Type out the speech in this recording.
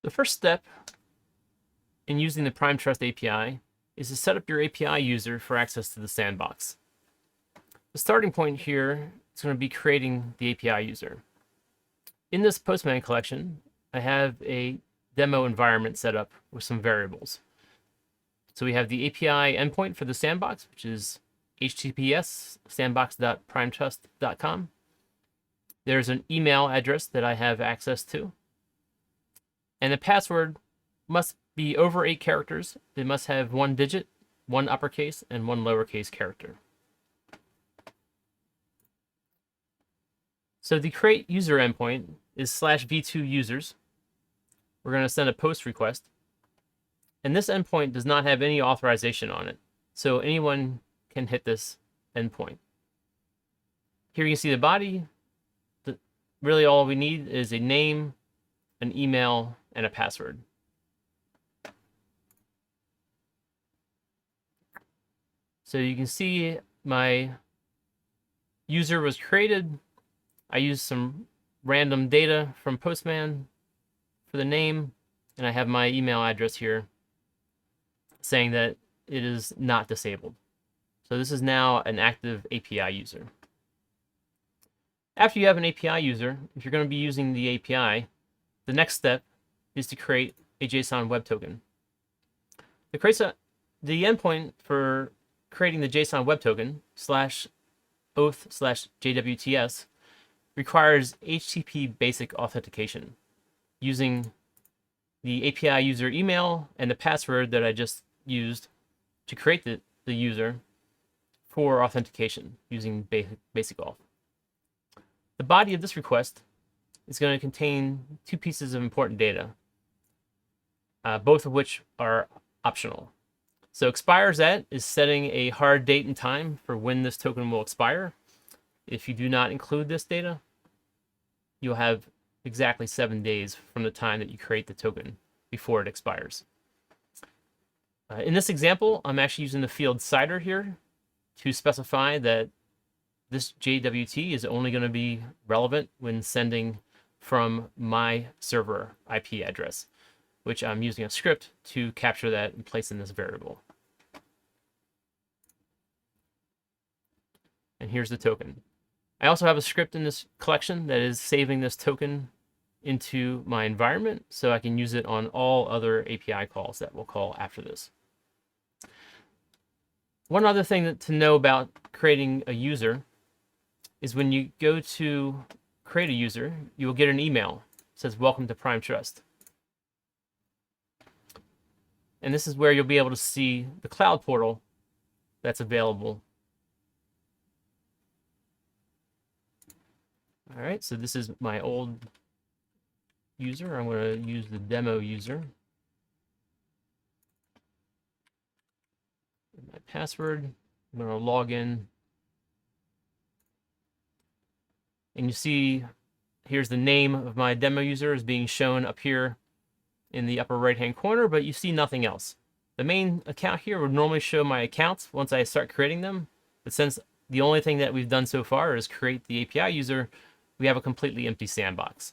The first step in using the Prime Trust API is to set up your API user for access to the sandbox. The starting point here is going to be creating the API user. In this Postman collection, I have a demo environment set up with some variables. So we have the API endpoint for the sandbox, which is https sandbox.primetrust.com. There's an email address that I have access to. And the password must be over 8 characters. It must have 1 digit, 1 uppercase, and 1 lowercase character. So the create user endpoint is /v2 users. We're going to send a post request. And this endpoint does not have any authorization on it. So anyone can hit this endpoint. Here you can see the body. Really all we need is a name, an email, and a password. So you can see my user was created. I used some random data from Postman for the name, and I have my email address here saying that it is not disabled. So this is now an active API user. After you have an API user, if you're going to be using the API, the next step is to create a JSON web token. The endpoint for creating the JSON web token /oath/JWTS requires HTTP basic authentication using the API user email and the password that I just used to create the user for authentication using basic auth. The body of this request is going to contain 2 pieces of important data, both of which are optional. So expires at is setting a hard date and time for when this token will expire. If you do not include this data, you'll have exactly 7 days from the time that you create the token before it expires. In this example, I'm actually using the field CIDR here to specify that this JWT is only going to be relevant when sending from my server IP address, which I'm using a script to capture that and place in this variable. And here's the token. I also have a script in this collection that is saving this token into my environment so I can use it on all other API calls that we'll call after this. One other thing to know about creating a user is when you go to create a user, you will get an email that says, "Welcome to Prime Trust." And this is where you'll be able to see the cloud portal that's available. All right, so this is my old user. I'm going to use the demo user. My password. I'm going to log in. And you see here's the name of my demo user is being shown up here in the upper right-hand corner, but you see nothing else. The main account here would normally show my accounts once I start creating them. But since the only thing that we've done so far is create the API user, we have a completely empty sandbox.